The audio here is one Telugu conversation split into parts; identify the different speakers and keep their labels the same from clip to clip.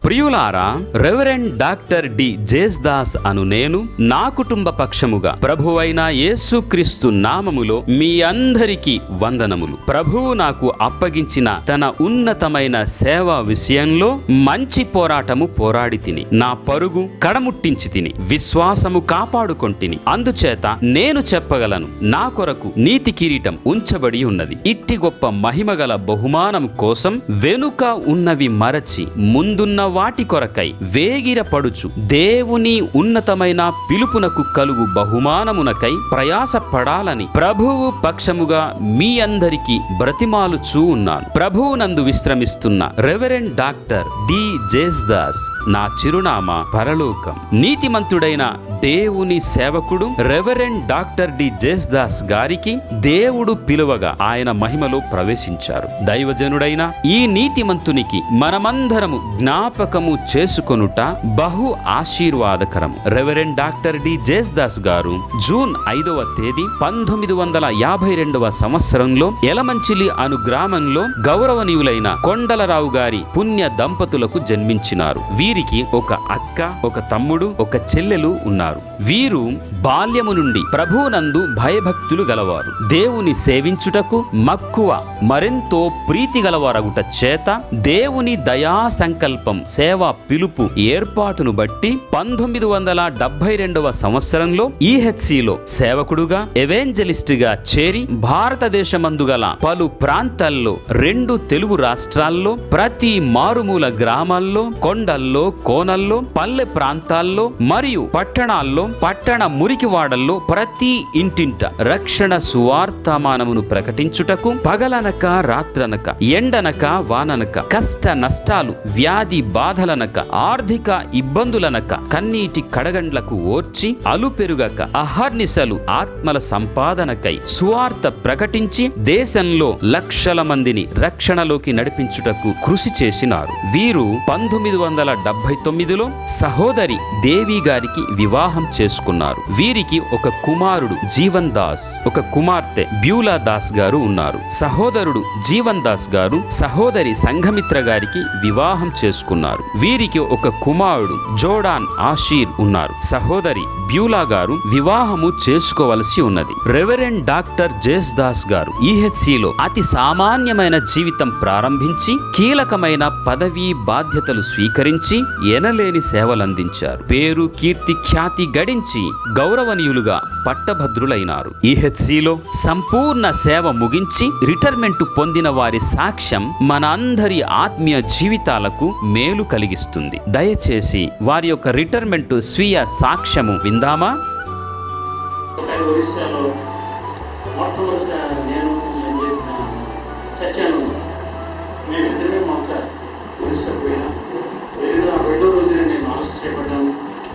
Speaker 1: ప్రియులారా, రెవరెండ్ డాక్టర్ డి జేస్దాస్ అను నేను నా కుటుంబ పక్షముగా ప్రభువైన యేసుక్రీస్తు నామములో మీ అందరికీ వందనములు. ప్రభువు నాకు అప్పగించిన తన ఉన్నతమైన సేవ విషయంలో మంచి పోరాటము పోరాడి తిని, నా పరుగు కడముట్టించి తిని, విశ్వాసము కాపాడుకొంటిని. అందుచేత నేను చెప్పగలను, నా కొరకు నీతి కిరీటం ఉంచబడి ఉన్నది. ఇట్టి గొప్ప మహిమగల బహుమానం కోసం వెనుక ఉన్నవి మరచి ముందున్న వాటి కొరకై వేగిరపడుచు దేవుని ఉన్నతమైన పిలుపునకు కలుగు బహుమానమునకై ప్రయాసపడాలని ప్రభువు పక్షముగా మీ అందరికీ బ్రతిమాలుచూ ఉన్నాను. ప్రభువునందు విశ్రమిస్తున్న రెవరెండ్ డాక్టర్ డి జేస్దాస్ నా చిరునామా పరలోకం. నీతిమంతుడైన దేవుని సేవకుడు రెవరెండ్ డాక్టర్ డి జేస్దాస్ గారికి దేవుడు పిలువగా ఆయన మహిమలో ప్రవేశించారు. దైవజనుడైన ఈ నీతిమంతునికి మనమందరము జ్ఞాపకము చేసుకొనుట బహు ఆశీర్వాదకరము. రెవరెండ్ డాక్టర్ డి జేస్దాస్ గారు జూన్ 5వ తేదీ 1952వ సంవత్సరంలో ఎలమంచిలి అను గ్రామంలో గౌరవనీయులైన కొండలరావు గారి పుణ్య దంపతులకు జన్మించినారు. వీరికి ఒక అక్క, ఒక తమ్ముడు, ఒక చెల్లెలు ఉన్నారు. వీరు బాల్యము నుండి ప్రభువునందు భయభక్తులు గలవారు. దేవుని సేవించుటకు మక్కువ, మరెంతో ప్రీతి గలవారగుట చేత దేవుని దయా సంకల్పం, సేవా పిలుపు ఏర్పాటును బట్టి 1972వ సంవత్సరంలో ఈహెచ్సిలో సేవకుడుగా, ఎవెంజలిస్ట్ గా చేరి భారతదేశమందు గల పలు ప్రాంతాల్లో, 2 తెలుగు రాష్ట్రాల్లో, ప్రతి మారుమూల గ్రామాల్లో, కొండల్లో, కోనల్లో, పల్లె ప్రాంతాల్లో మరియు పట్టణాల్లో, పట్టణ మురికివాడల్లో ప్రతి ఇంటింట రక్షణ సువార్తమానమును ప్రకటించుటకు పగలనక రాత్రనక, ఎండనక వాననక, కష్ట నష్టాలు, వ్యాధి బాధలనక, ఆర్థిక ఇబ్బందులనక, కన్నీటి కడగండ్లకు ఓర్చి అలుపెరుగక అహర్నిశలు ఆత్మల సంపాదనకై సువార్త ప్రకటించి దేశంలో లక్షల మందిని రక్షణలోకి నడిపించుటకు కృషి చేసినారు. వీరు 1979లో సహోదరి దేవి గారికి వివాహం చేసుకున్నారు. వీరికి ఒక కుమారుడు జీవన్ దాస్, ఒక కుమార్తె బ్యూలా దాస్ గారు ఉన్నారు. సహోదరుడు జీవన్ దాస్ గారు సహోదరి సంఘమిత్ర గారికి వివాహం చేసుకున్నారు. వీరికి ఒక కుమారుడు జోడాన్ ఆషీర్ ఉన్నారు. సహోదరి బ్యూలా గారు వివాహము చేసుకోవలసి ఉన్నది. రెవరెండ్ డాక్టర్ జేస్దాస్ గారు ఈహెచ్సిలో అతి సామాన్యమైన జీవితం ప్రారంభించి కీలకమైన పదవీ బాధ్యతలు స్వీకరించి ఎనలేని సేవలందించారు. పేరు, కీర్తి, ఖ్యాతి గడించి గౌరవనీయులుగా పట్టభద్రులైనారు. ఈహెచ్సిలో సంపూర్ణ సేవ ముగించి రిటైర్మెంట్ పొందిన వారి సాక్ష్యం మన అందరి ఆత్మీయ జీవితాలకు మేలు కలిగిస్తుంది. దయచేసి వారి యొక్క రిటైర్మెంట్ స్వీయ సాక్ష్యము విందామా?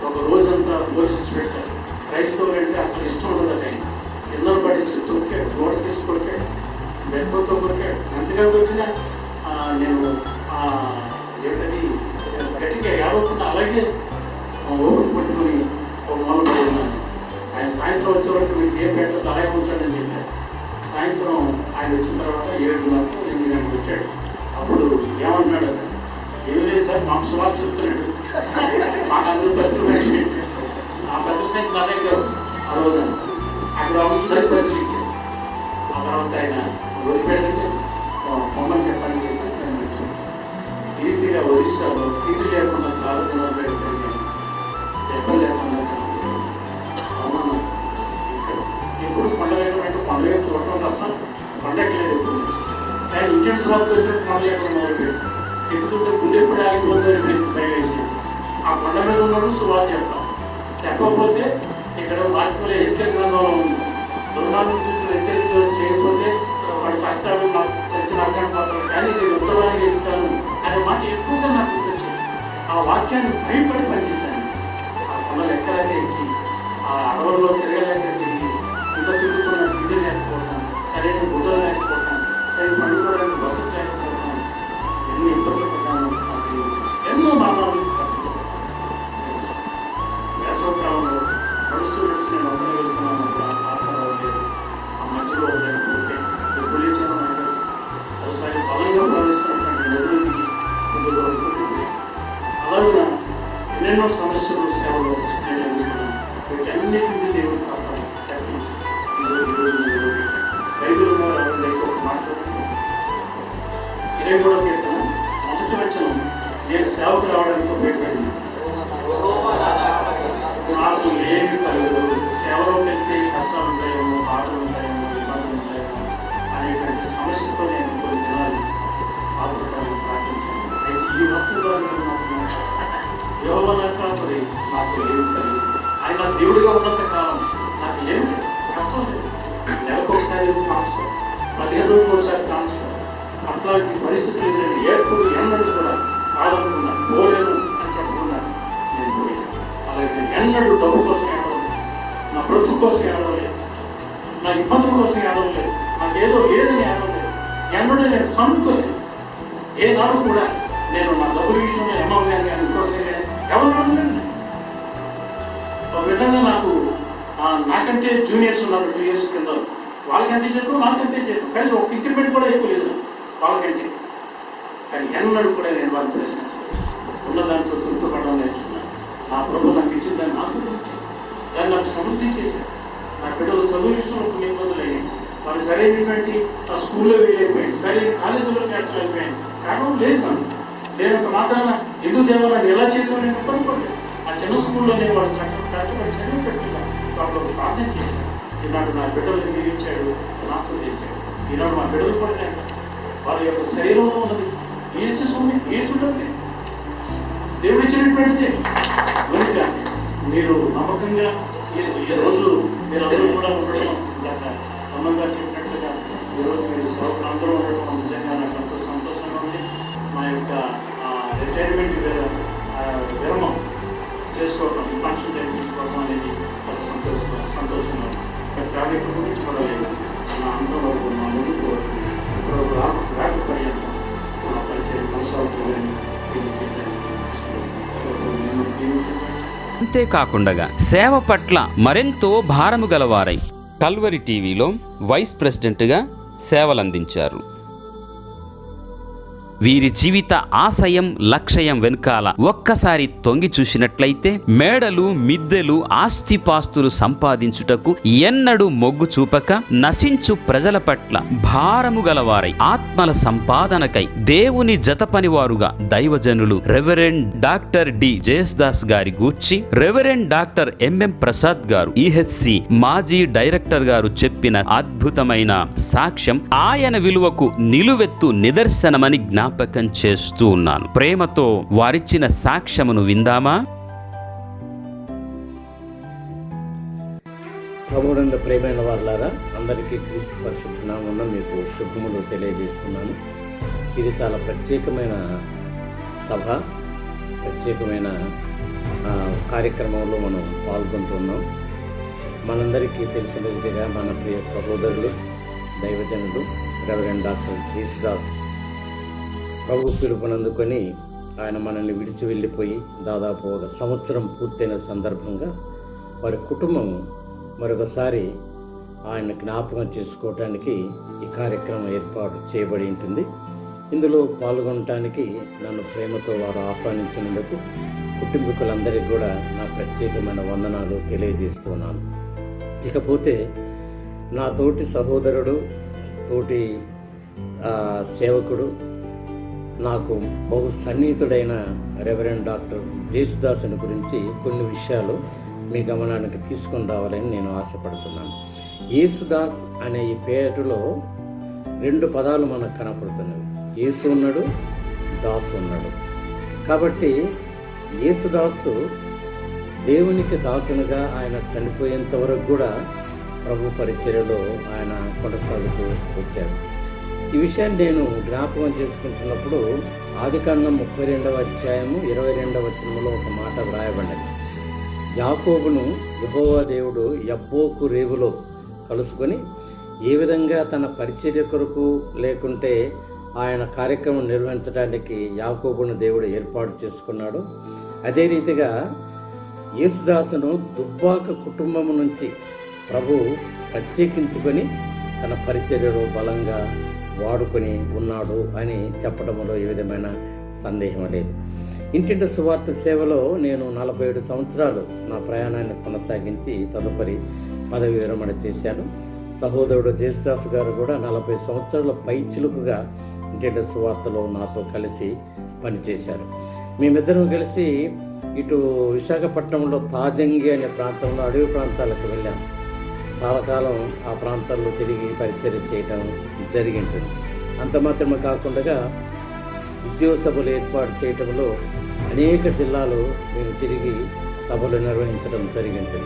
Speaker 2: ఒక రోజంతా వర్షించి పెట్టారు. క్రైస్తవులంటే అసలు ఇష్టం ఉండదు. కింద పడేసి తొక్కాడు, గోడ తీసి కొట్టాడు, బెత్తతో కొట్టాడు. ఎంతగా కొట్టినా నేను ఏంటది గట్టిగా ఏడవకుండా అలాగే ఓపిక పట్టుకుని ఒక మొదలు ఉన్నాను. ఆయన సాయంత్రం వచ్చేవరకు మీకు ఏం పెట్టదు అలాగే ఉంచాడని చెప్పారు. సాయంత్రం ఆయన వచ్చిన తర్వాత 7:30, 8 గంటలకు వచ్చాడు. అప్పుడు ఏమన్నాడు? ఏం లేదు సార్, మాకు సువార్త చెప్తున్నాడు. మాకు అందరూ పత్రికలు వచ్చింది. ఆ పత్రిక సంఖ్య నా దగ్గర ఆ రోజు అక్కడ అందరి పత్రికలు ఇచ్చారు. ఆ తర్వాత ఆయన వదిలిపెట్టండి పొమ్మని చెప్పాలని చెప్పి నేను వచ్చాను. రీతిగా ఒరిస్సాలో తిండి లేకుండా చాలా దినాలు పెట్టుకుంటాను, దెబ్బలు లేకుండా అవునా. ఎప్పుడు పండగ పండుగ చూడటం తప్ప పండగలేదు. ఎప్పుడు కానీ ఇండియన్ స్వార్థ వచ్చినప్పుడు పండుగ మొదలుపెట్టి ఎక్కుతుంటే గుండె ఎప్పుడు ఆగిపోతుందని భయవేసి ఆ కొండ మీద ఉన్నప్పుడు సువార్త చెప్తాం. చెప్పకపోతే ఇక్కడ వాక్యంలో హెచ్చరిక గ్రంథంలో ఉంది. దుర్మార్గం చూసి హెచ్చరిక చేయకపోతే వాడు కష్టాలు చచ్చిన అర్థం పోతాడు, కానీ నేను ఉత్తరాన్ని చేస్తాను అనే మాట ఎక్కువగా నాకు గుర్తొచ్చింది. ఆ వాక్యాన్ని భయపడి పనిచేశాను. ఆ కొండలు ఎక్కలేక ఎక్కి, ఆ అడవుల్లో తిరగలేక తిరిగి, ఇంకా తిరుగుతున్న తిండి లేకపోవడం, సరైన గుడ్డలు లేకపోవడం, సరైన పండుకోవడానికి వసతి లేకపోవడం, ఎన్ని ఇబ్బందులు పడ్డాను. నాకు ఎన్నో మరణాలు వేసవకాలంలో నడుస్తూ నేను ఒక్కడే వెళ్తున్నాను. ఆ మధ్యలో పొలిచాను. ఒకసారి బలంగా ప్రవేశిస్తున్నటువంటి నదులకి ముందుగా ఉంటుంది. ఎన్నెన్నో సమస్యలు సేవలో నేను ఎదుర్కొన్నాను. వీటన్నిటిని దేవుడు కాపాడి తప్పించి బైబిల్లో లైఫ్ ఒక మాట 23వ కీర్తన మొదటి వచనం, నేను సేవకు రావడానికి ఉపయోగపడింది. నాకు ఏమి కలదు, సేవలోకి వెళ్తే కష్టాలు ఉంటాయేమో, బాధలు ఉంటాయేమో, ఇబ్బందులు ఉంటాయేమో అనేటువంటి సమస్యతో నేను కొన్ని దినాలు ఆదుకోవడానికి ప్రార్థించాను. అయితే ఈ భక్తులు యెహోవా కాపరి నాకు ఏమి కలిగి, ఆయన దేవుడిగా ఉన్నంత కాలం నాకు ఏమి కష్టం లేదు. నెలకు ఒకసారి ట్రాన్స్ఫర్, 15 రోజులకు ఒకసారి ట్రాన్స్ఫర్, అట్లాంటి పరిస్థితులు ఎదురైన ఏర్పడు ఎన్నడూ కూడా కాదనుకున్నా, పోలేను అని చెప్పకుండా నేను పోయాను. అలాగే ఎన్నడూ డబ్బు కోసం ఏడవలేదు, నా బ్రతుకు కోసం ఏడవలేదు, నా ఇబ్బందుల కోసం ఏడవలేదు, నాకు ఏదో లేదని ఏడవలేదు, ఎన్నడూ నేను సనుకోలేదు. ఏనాడు కూడా నేను నా డబ్బుల విషయంలో ఎమ్మెల్యే కానీ అనుకోలేదు, ఎవరు అనలేదు. ఒక విధంగా నాకంటే జూనియర్స్ ఉన్నారు 2 years కింద, వాళ్ళకి ఎంత చెప్పు వాళ్ళకి అంతే చెప్పు, కానీ ఒక ఇంక్రిమెంట్ కూడా ఎక్కువ లేదు వాళ్ళకంటే. కానీ ఎన్నడూ కూడా నేను వారిని ప్రశ్నించలేదు. ఉన్నదాంతో తృప్తిపడడం నేర్చుకున్నాను. నా ప్రభు నాకు ఇచ్చిన దాన్ని ఆశీర్వదించాను, దాన్ని నాకు సమృద్ధి చేశాను. నా బిడ్డలు చదువు విషయంలో కొన్ని ఇబ్బందులు అయ్యాయి, వాళ్ళు సరైనటువంటి ఆ స్కూల్లో వెళ్ళిపోయాను, సరైన కాలేజీలో చేర్చలేకపోయాను. కారణం లేదు నాకు, లేనంత మాత్రాన ఎందుకు దేవాలని నేను ఎలా చేసామని నేను అనుకోలేదు. ఆ చిన్న స్కూల్లోనే వాళ్ళు కష్టపడి చదివి పెట్టుకున్నాను, వాళ్ళు ప్రార్థన చేశాను. ఈనాడు నా బిడ్డలు దీవించాడు, ఆశీర్వదించాడు. ఈనాడు మా బిడ్డలు కూడా వారి యొక్క శరీరంలో ఉన్నది ఏసుండదు, దేవుడు ఇచ్చినటువంటిది. కనుక మీరు నమ్మకంగా ఈరోజు మీరు అందరూ కూడా ఉండడం, ఇందాక అమ్మంగా చెప్పినట్లుగా ఈరోజు మీరు సౌకర్యం అందరూ ఉండటం నిజంగా నాకు ఎంతో సంతోషంగా ఉంది. మా యొక్క రిటైర్మెంట్ విరమం చేసుకోవడం, ఫంక్షన్ జరిపించుకోవడం అనేది చాలా సంతోషంగా ఉంది. సేవ గురించి కూడా లేదు, నా అందరం వరకు మా ముందుకు ఇప్పుడు రాక పర్యంతం నా పరిచయం కొనసాగుతుందని
Speaker 1: అంతేకాకుండా సేవ పట్ల మరెంతో భారము గలవారై కల్వరి టీవీలో వైస్ ప్రెసిడెంట్గా సేవలందించారు. వీరి జీవిత ఆశయం లక్ష్యం వెనుకాల ఒక్కసారి తొంగి చూసినట్లయితే మేడలు మిద్దెలు ఆస్తిపాస్తులు సంపాదించుటకు ఎన్నడూ మొగ్గు చూపక నశించు ప్రజల పట్ల భారము గలవారై ఆత్మల సంపాదనకై దేవుని జతపనివారుగా దైవజనులు రెవరెండ్ డాక్టర్ డి జేస్దాస్ గారి గూర్చి రెవరెండ్ డాక్టర్ ఎంఎం ప్రసాద్ గారు ఈహెచ్సి మాజీ డైరెక్టర్ గారు చెప్పిన అద్భుతమైన సాక్ష్యం ఆయన విలువకు నిలువెత్తు నిదర్శనమని జ్ఞాపకం చేస్తూ ఉన్నాను. ప్రేమతో వారిచ్చిన సాక్ష్యమును విందామా?
Speaker 3: ప్రభువునందు ప్రేమైన వారులారా, అందరికీ క్రీస్తు పరిశుద్ధ నామమున మీకు శుభములు తెలియజేస్తున్నాను. ఇది చాలా ప్రత్యేకమైన సభ, ప్రత్యేకమైన కార్యక్రమంలో మనం పాల్గొంటున్నాం. మనందరికీ తెలిసిన విధంగా మన ప్రియ సహోదరులు దైవజనుడు రెవరెండ్ డాక్టర్ జేస్దాస్ ప్రభు పిలుపునందుకొని ఆయన మనల్ని విడిచి వెళ్ళిపోయి దాదాపు 1 సంవత్సరం పూర్తయిన సందర్భంగా వారి కుటుంబం మరొకసారి ఆయన జ్ఞాపకం చేసుకోవటానికి ఈ కార్యక్రమం ఏర్పాటు చేయబడి ఉంటుంది. ఇందులో పాల్గొనటానికి నన్ను ప్రేమతో వారు ఆహ్వానించినందుకు కుటుంబీకులందరికీ కూడా నా ప్రత్యేకమైన వందనాలు తెలియజేస్తున్నాను. ఇకపోతే నా తోటి సహోదరుడు, తోటి సేవకుడు, నాకు బహు సన్నిహితుడైన రెవరెండ్ డాక్టర్ జేసుదాసుని గురించి కొన్ని విషయాలు మీ గమనానికి తీసుకొని రావాలని నేను ఆశపడుతున్నాను. యేసుదాస్ అనే ఈ పేరులో 2 పదాలు మనకు కనపడుతున్నవి. యేసు ఉన్నాడు, దాసు ఉన్నాడు. కాబట్టి యేసుదాసు దేవునికి దాసునిగా ఆయన చనిపోయేంత వరకు కూడా ప్రభు పరిచర్యలో ఆయన కొనసాగుతూ వచ్చారు. ఈ విషయాన్ని నేను జ్ఞాపకం చేసుకుంటున్నప్పుడు ఆదికాండం 32వ అధ్యాయము 22వ వచనంలో ఒక మాట వ్రాయబడింది. యాకోబును యెహోవా దేవుడు యబ్బోకు రేవులో కలుసుకొని ఏ విధంగా తన పరిచర్య కొరకు లేకుంటే ఆయన కార్యక్రమం నిర్వహించడానికి యాకోబును దేవుడు ఏర్పాటు చేసుకున్నాడు, అదే రీతిగా యేసుదాసును దుబ్బాక కుటుంబం నుంచి ప్రభు ప్రత్యేకించుకొని తన పరిచర్యలో బలంగా వాడుకొని ఉన్నాడు అని చెప్పడంలో ఏ విధమైన సందేహం లేదు. ఇంటింటి సువార్త సేవలో నేను 47 సంవత్సరాలు నా ప్రయాణాన్ని కొనసాగించి తదుపరి పదవి విరమణ చేశాను. సహోదరుడు జేసుదాస్ గారు కూడా 40 సంవత్సరాల పైచిలుకుగా ఇంటింటి సువార్తలో నాతో కలిసి పనిచేశారు. మేమిద్దరం కలిసి ఇటు విశాఖపట్నంలో తాజంగి అనే ప్రాంతంలో అడవి ప్రాంతాలకు వెళ్ళాము. చాలా కాలం ఆ ప్రాంతాల్లో తిరిగి పరిచయం చేయడం జరిగింది. అంత మాత్రమే కాకుండా ఉద్యోగ సభలు ఏర్పాటు చేయడంలో అనేక జిల్లాలు మేము తిరిగి సభలు నిర్వహించడం జరిగింది.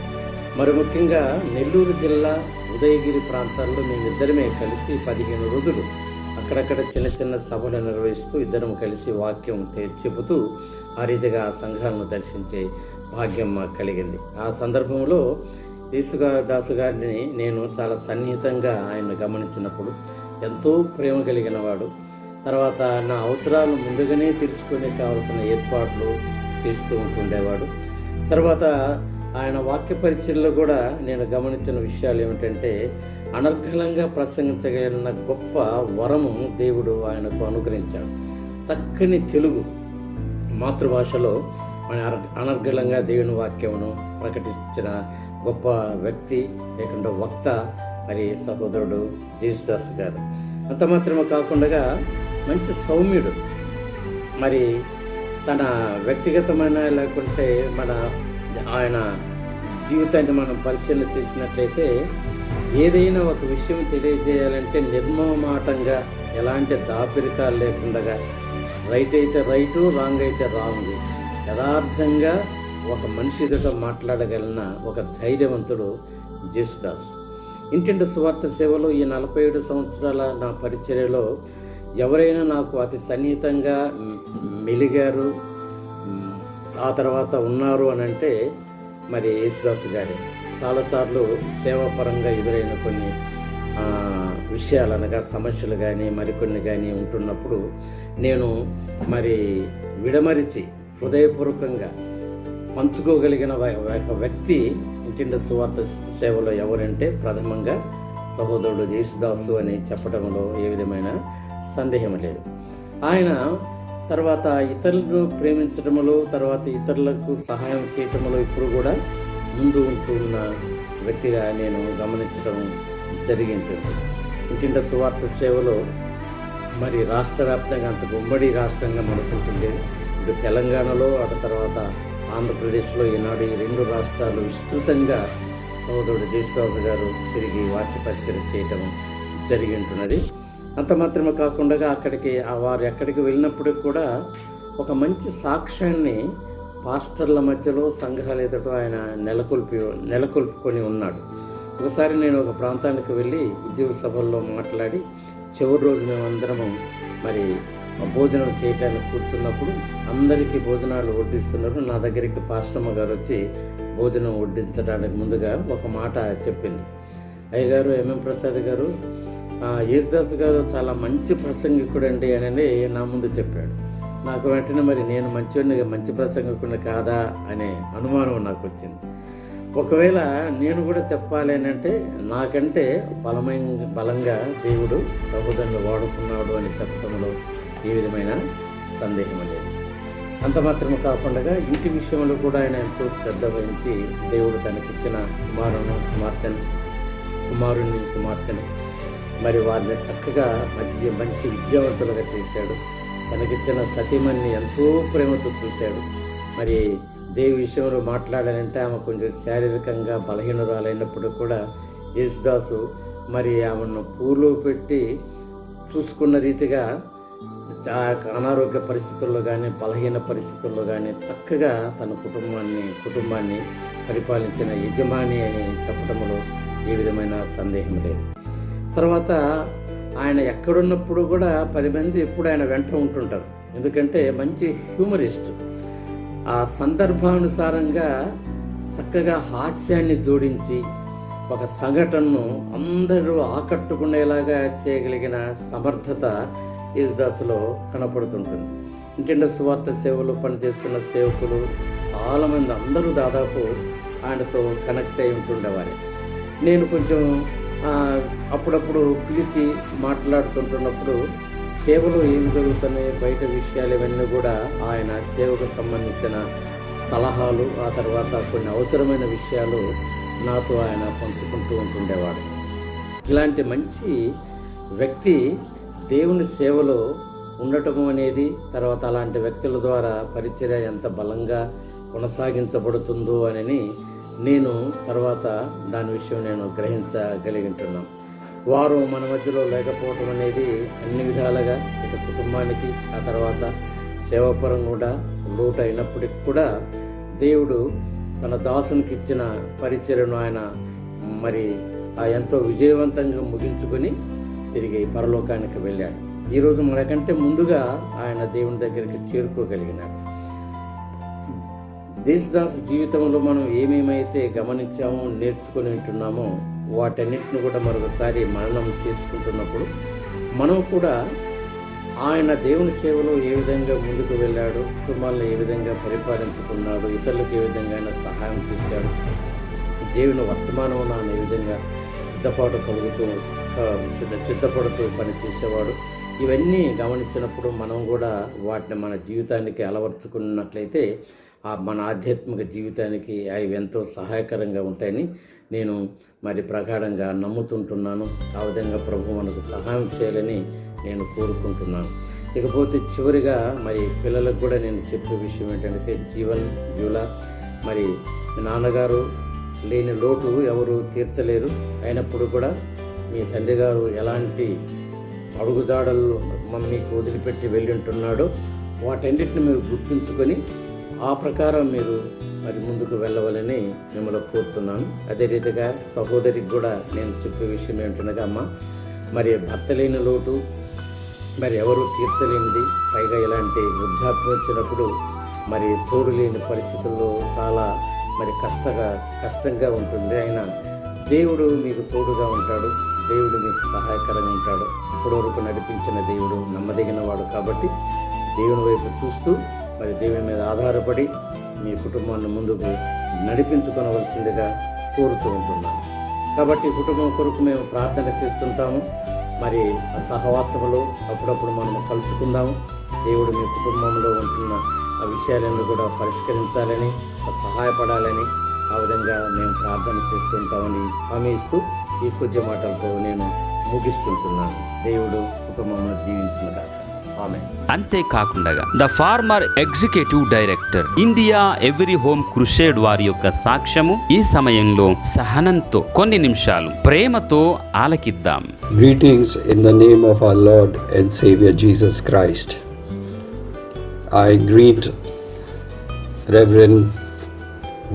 Speaker 3: మరి ముఖ్యంగా నెల్లూరు జిల్లా ఉదయగిరి ప్రాంతాల్లో మేమిద్దరమే కలిసి 15 రోజులు అక్కడక్కడ చిన్న చిన్న సభలు నిర్వహిస్తూ ఇద్దరం కలిసి వాక్యం చెబుతూ ఆ రీతిగా ఆ సంఘాలను దర్శించే భాగ్యం మాకు కలిగింది. ఆ సందర్భంలో దాసు గారిని నేను చాలా సన్నిహితంగా ఆయన గమనించినప్పుడు ఎంతో ప్రేమ కలిగిన వాడు. తర్వాత నా అవసరాలు ముందుగానే తెలుసుకునే కావాల్సిన ఏర్పాట్లు చేస్తూ ఉంటుండేవాడు. తర్వాత ఆయన వాక్య పరిచయంలో కూడా నేను గమనించిన విషయాలు ఏమిటంటే అనర్గళంగా ప్రసంగించగలిగిన గొప్ప వరము దేవుడు ఆయనకు అనుగ్రహించాడు. చక్కని తెలుగు మాతృభాషలో అనర్గళంగా దేవుని వాక్యమును ప్రకటించిన గొప్ప వ్యక్తి లేకుండా వక్త మరి సహోదరుడు జేసుదాస్ గారు. అంత మాత్రమే కాకుండా మంచి సౌమ్యుడు. మరి తన వ్యక్తిగతమైన లేకుంటే ఆయన జీవితాన్ని మనం పరిశీలన చేసినట్లయితే ఏదైనా ఒక విషయం తెలియజేయాలంటే నిర్మమాటంగా ఎలాంటి దాపిరికాలు లేకుండా రైట్ అయితే రైటు, రాంగ్ అయితే రాంగ్, యథార్థంగా ఒక మనిషి ఎదుట మాట్లాడగలిగిన ఒక ధైర్యవంతుడు జేసుదాస్. ఇంటింటి సువార్త సేవలో ఈ 47 సంవత్సరాల నా పరిచర్యలో ఎవరైనా నాకు అతి సన్నిహితంగా మెలిగారు, ఆ తర్వాత ఉన్నారు అని అంటే మరి యేసుదాస్ గారే. చాలాసార్లు సేవాపరంగా ఎదురైన కొన్ని విషయాలు అనగా సమస్యలు కానీ మరికొన్ని కానీ ఉంటున్నప్పుడు నేను మరి విడమరిచి హృదయపూర్వకంగా పంచుకోగలిగిన ఒక వ్యక్తి ఇంటింటి సువార్త సేవలో ఎవరంటే ప్రథమంగా సహోదరుడు యేసుదాసు అని చెప్పడంలో ఏ విధమైన సందేహం లేదు. ఆయన తర్వాత ఇతరులను ప్రేమించడంలో, తర్వాత ఇతరులకు సహాయం చేయటంలో ఇప్పుడు కూడా ముందు ఉంటున్న వ్యక్తిగా నేను గమనించడం జరిగింది. ఇంటింటి సువార్త సేవలో మరి రాష్ట్ర వ్యాప్తంగా అంత ఉమ్మడి రాష్ట్రంగా మనకుంటుంది. ఇటు తెలంగాణలో ఆ తర్వాత ఆంధ్రప్రదేశ్లో ఈనాడు ఈ 2 రాష్ట్రాలు విస్తృతంగా సహోదరుడు జేసుదాస్ గారు తిరిగి వాక్య పరిచయం చేయటం జరిగి ఉంటున్నది. అంత మాత్రమే కాకుండా వారు ఎక్కడికి వెళ్ళినప్పుడు కూడా ఒక మంచి సాక్ష్యాన్ని పాస్టర్ల మధ్యలో సంఘాల ఎదుట ఆయన నెలకొల్పుకొని ఉన్నాడు. ఒకసారి నేను ఒక ప్రాంతానికి వెళ్ళి ఉద్యోగ సభల్లో మాట్లాడి చివరి రోజు మేమందరము మరి భోజనం చేయడానికి కూర్చున్నప్పుడు అందరికీ భోజనాలు వడ్డిస్తున్నారు. నా దగ్గరికి పాస్టమ్మ గారు వచ్చి భోజనం వడ్డించడానికి ముందుగా ఒక మాట చెప్పింది. అయ్యగారు ఎంఎం ప్రసాద్ గారు, యేసుదాస్ గారు చాలా మంచి ప్రసంగికుడండి అని నా ముందు చెప్పాడు. నాకు వెంటనే మరి నేను మంచి ప్రసంగికుడిని కాదా అనే అనుమానం నాకు వచ్చింది. ఒకవేళ నేను కూడా చెప్పాలి అని అంటే నాకంటే బలంగా దేవుడు సహోదరుని వాడుకున్నాడు అని చెప్పడంలో ఏ విధమైన సందేహం లేదు. అంత మాత్రమే కాకుండా ఇంటి విషయంలో కూడా ఆయన ఎంతో శ్రద్ధ వహించి దేవుడు తనకిచ్చిన కుమార్తెను మరి వారిని చక్కగా మంచి విద్యావంతులుగా చేశాడు. తనకిచ్చిన సతీమణిని ఎంతో ప్రేమతో చూశాడు. మరి దేవి విషయంలో మాట్లాడాలంటే ఆమె కొంచెం శారీరకంగా బలహీనురాలైనప్పుడు కూడా యేసుదాసు మరి ఆమెను పూలు పెట్టి చూసుకున్న రీతిగా అనారోగ్య పరిస్థితుల్లో కానీ బలహీన పరిస్థితుల్లో కానీ చక్కగా తన కుటుంబాన్ని పరిపాలించిన యజమాని అని చెప్పడంలో ఏ విధమైన సందేహం లేదు. తర్వాత ఆయన ఎక్కడున్నప్పుడు కూడా 10 మంది ఎప్పుడు ఆయన వెంట ఉంటుంటారు. ఎందుకంటే మంచి హ్యూమరిస్ట్. ఆ సందర్భానుసారంగా చక్కగా హాస్యాన్ని జోడించి ఒక సంఘటనను అందరూ ఆకట్టుకునేలాగా చేయగలిగిన సమర్థత యేసుదాసులో కనపడుతుంటుంది. ఇంటింటి సువార్త సేవలు పనిచేస్తున్న సేవకులు చాలామంది అందరూ దాదాపు ఆయనతో కనెక్ట్ అయి ఉంటుండేవారే. నేను కొంచెం అప్పుడప్పుడు పిలిచి మాట్లాడుతుంటున్నప్పుడు సేవలో ఏమి జరుగుతున్నాయి, బయట విషయాలు ఇవన్నీ కూడా ఆయన సేవకు సంబంధించిన సలహాలు, ఆ తర్వాత కొన్ని అవసరమైన విషయాలు నాతో ఆయన పంచుకుంటూ ఉంటుండేవాడు. ఇలాంటి మంచి వ్యక్తి దేవుని సేవలో ఉండటము అనేది, తర్వాత అలాంటి వ్యక్తుల ద్వారా పరిచర్య ఎంత బలంగా కొనసాగించబడుతుందో అని నేను తర్వాత దాని విషయం నేను గ్రహించగలిగింటున్నాను. వారు మన మధ్యలో లేకపోవటం అనేది అన్ని విధాలుగా ఇక కుటుంబానికి, ఆ తర్వాత సేవాపరం కూడా లోటు అయినప్పటికి కూడా దేవుడు తన దాసునికి ఇచ్చిన పరిచర్యను ఆయన మరి ఎంతో విజయవంతంగా ముగించుకొని తిరిగి పరలోకానికి వెళ్ళాడు. ఈరోజు మనకంటే ముందుగా ఆయన దేవుని దగ్గరికి చేరుకోగలిగినాడు. దేశదాసు జీవితంలో మనం ఏమేమైతే గమనించామో, నేర్చుకొని ఉంటున్నామో వాటన్నిటిని కూడా మరొకసారి మననం చేసుకుంటున్నప్పుడు మనం కూడా ఆయన దేవుని సేవలో ఏ విధంగా ముందుకు వెళ్ళాడు, కుటుంబాలను ఏ విధంగా పరిపాలించుకున్నాడు, ఇతరులకు ఏ విధంగా ఆయన సహాయం చేశాడు, దేవుని వర్తమానం ఏ విధంగా సిద్ధపడుతూ పనిచేసేవాడు, ఇవన్నీ గమనించినప్పుడు మనం కూడా వాటిని మన జీవితానికి అలవర్చుకున్నట్లయితే మన ఆధ్యాత్మిక జీవితానికి అవి ఎంతో సహాయకరంగా ఉంటాయని నేను మరి ప్రగాఢంగా నమ్ముతుంటున్నాను. ఆ విధంగా ప్రభు మనకు సహాయం చేయాలని నేను కోరుకుంటున్నాను. ఇకపోతే చివరిగా మరి పిల్లలకు కూడా నేను చెప్పే విషయం ఏంటంటే, జీవన్ జ్యూల మరి నాన్నగారు లేని లోటు ఎవరు తీర్చలేరు. అయినప్పుడు కూడా మీ తండ్రి గారు ఎలాంటి అడుగుదాడలు మీకు వదిలిపెట్టి వెళ్ళి ఉంటున్నాడో వాటన్నిటిని మీరు గుర్తుంచుకొని ఆ ప్రకారం మీరు మరి ముందుకు వెళ్ళవాలని మిమ్మల్ని కోరుతున్నాను. అదే రీతిగా సహోదరికి కూడా నేను చెప్పే విషయం ఏంటనగా, అమ్మ మరి భర్త లేని లోటు మరి ఎవరు తీర్చలేనిది, పైగా ఇలాంటి వృద్ధాప్యం వచ్చినప్పుడు మరి తోడు లేని పరిస్థితుల్లో చాలా మరి కష్టంగా ఉంటుంది. అయినా దేవుడు మీకు తోడుగా ఉంటాడు, దేవుడు మీకు సహాయకరంగా ఉంటాడు. ఇప్పటివరకు నడిపించిన దేవుడు నమ్మదగిన వాడు కాబట్టి దేవుని వైపు చూస్తూ మరి దేవుని మీద ఆధారపడి మీ కుటుంబాన్ని ముందుకు నడిపించుకోవలసిందిగా కోరుతూ ఉంటున్నాను. కాబట్టి కుటుంబం కొరకు మేము ప్రార్థన చేస్తుంటాము. మరి ఆ సహవాసములో అప్పుడప్పుడు మనం కలుసుకుందాము. దేవుడు మీ కుటుంబంలో ఉంటున్న ఆ విషయాలను కూడా పరిష్కరించాలని, సహాయపడాలని ఆ విధంగా మేము ప్రార్థన చేస్తుంటామని హామీ ఇస్తూ ఈ కొద్ది మాటలతో నేను ముగిస్తుంటున్నాను. దేవుడు కుటుంబంలో జీవించిన
Speaker 1: అంతేకాకుండా the former executive director India every home crusade వారి యొక్క సాక్ష్యము ఈ సమయంలో సహనంతో కొన్ని నిమిషాలు ప్రేమతో ఆలకిద్దాం.
Speaker 4: Greetings in the name of our Lord and Savior Jesus Christ. I greet Reverend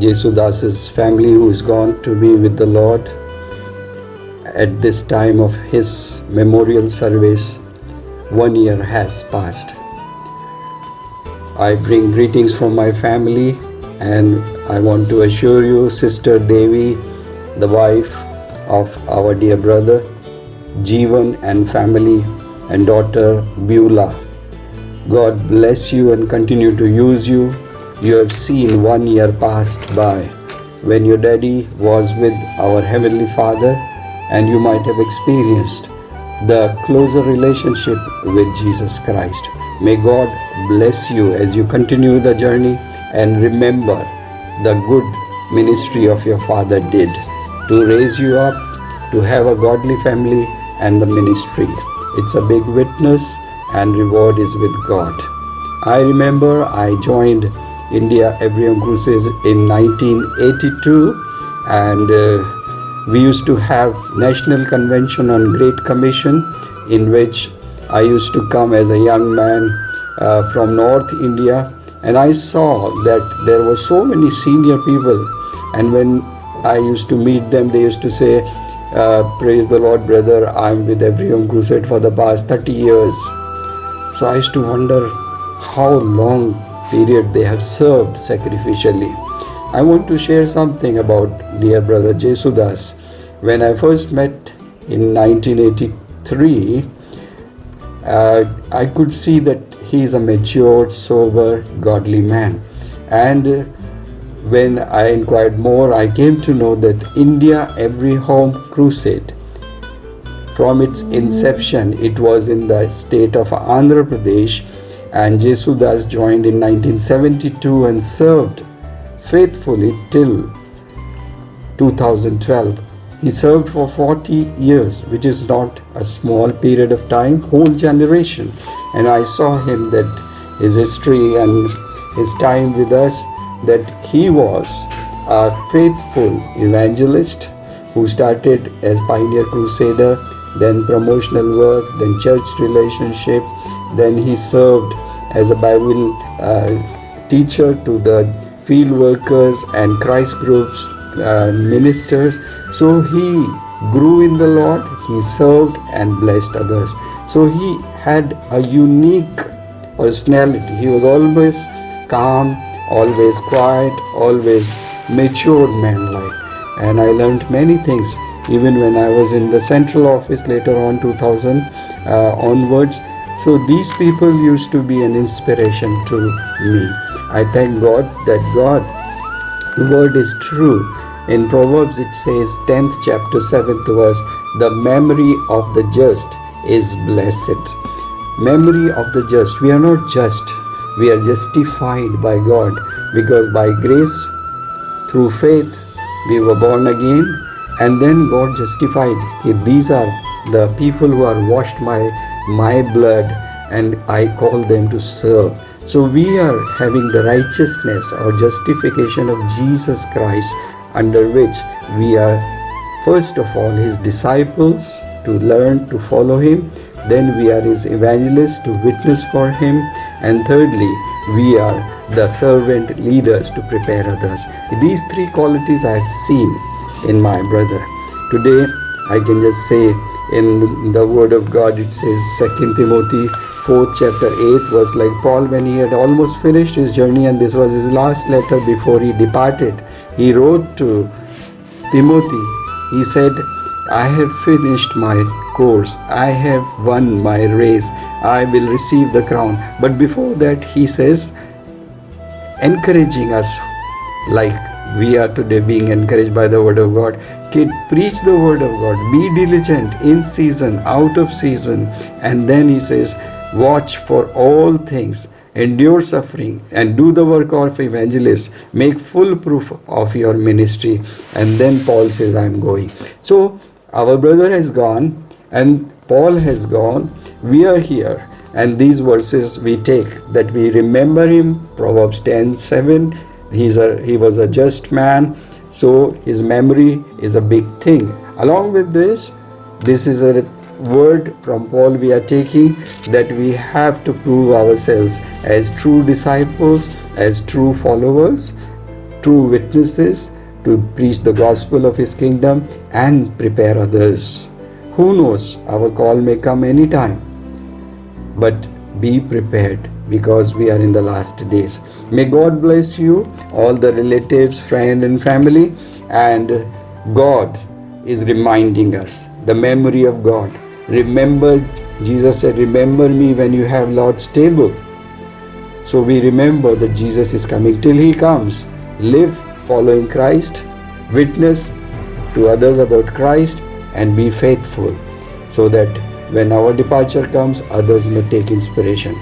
Speaker 4: Jesudas's family who is gone to be with the Lord at this time of his memorial service. 1 year has passed. I bring greetings from my family, and I want to assure you, Sister Devi, the wife of our dear brother Jeevan and family, and daughter Beulah, God bless you and continue to use you. You have seen 1 year passed by when your daddy was with our Heavenly Father, and you might have experienced the closer relationship with Jesus Christ. May God bless you as you continue the journey, and remember the good ministry of your father did to raise you up to have a godly family and the ministry. It's a big witness, and reward is with God. I remember I joined India Every Home Crusade in 1982, and we used to have National Convention on Great Commission, in which I used to come as a young man from North India, and I saw that there were so many senior people, and when I used to meet them, they used to say, praise the Lord brother, I'm with Every Home Crusade for the past 30 years. So I used to wonder how long period they have served sacrificially. I want to share something about dear brother Jesudas. When I first met in 1983, I could see that he is a matured, sober, godly man. And when I inquired more, I came to know that India Every Home Crusade From its inception, it was in the state of Andhra Pradesh, and Jesudas joined in 1972 and served faithfully till 2012. He served for 40 years, which is not a small period of time, whole generation. And I saw him, that his history and his time with us, that he was a faithful evangelist who started as pioneer crusader, then promotional work, then church relationship, then he served as a Bible teacher to the field workers and Christ groups ministers. So he grew in the Lord, he served and blessed others. So he had a unique personality. He was always calm, always quiet, always matured man-like. And I learned many things even when I was in the central office later on 2000 onwards. So these people used to be an inspiration to me. I thank God that the word is true. In Proverbs it says, 10th chapter 7th verse, the memory of the just is blessed. Memory of the just. We are not just. We are justified by God, because by grace, through faith, we were born again, and then God justified. These are the people who are washed by my blood, and I call them to serve. So we are having the righteousness or justification of Jesus Christ, under which we are first of all his disciples to learn to follow him, then we are his evangelists to witness for him, and thirdly we are the servant leaders to prepare others. These three qualities I have seen in my brother. Today I can just say, in the word of God it says 2 Timothy 4th chapter 8th verse, like Paul, when he had almost finished his journey and this was his last letter before he departed, he wrote to Timothy, he said, I have finished my course, I have won my race, I will receive the crown. But before that he says, encouraging us like we are today being encouraged by the word of God. Kid, preach the word of God, be diligent in season, out of season. And then he says, watch for all things, endure suffering, and do the work of evangelist. Make full proof of your ministry. And then Paul says, I am going. So our brother has gone and Paul has gone. We are here. And these verses we take, that we remember him. Proverbs 10:7. He was a just man. So his memory is a big thing. Along with this is a word from Paul we are taking, that we have to prove ourselves as true disciples, as true followers, true witnesses, to preach the gospel of his kingdom and prepare others. Who knows, our call may come anytime, but be prepared, because we are in the last days. May God bless you, all the relatives, friends and family. And God is reminding us, the memory of God. Remember, Jesus said, remember me when you have Lord's table. So we remember that Jesus is coming. Till he comes, live following Christ, witness to others about Christ, and be faithful, so that when our departure comes, others may take inspiration.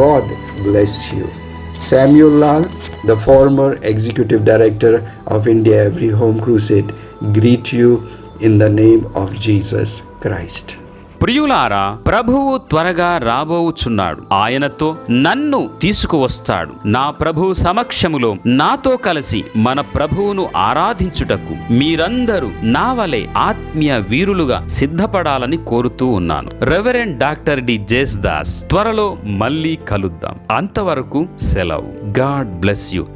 Speaker 4: God bless you. Samuel Lal, the former Executive Director of India Every Home Crusade, greet you in the name of Jesus Christ.
Speaker 1: ప్రియులారా, ప్రభువు త్వరగా రాబోవుచున్నాడు. ఆయనతో నన్ను తీసుకువస్తాడు. నా ప్రభువు సమక్షములో నాతో కలిసి మన ప్రభువును ఆరాధించుటకు మీరందరూ నా వలె ఆత్మీయ వీరులుగా సిద్ధపడాలని కోరుతూ ఉన్నాను. రెవరెండ్ డాక్టర్ డి జేస్ దాస్. త్వరలో మళ్ళీ కలుద్దాం. అంతవరకు సెలవు. God bless you.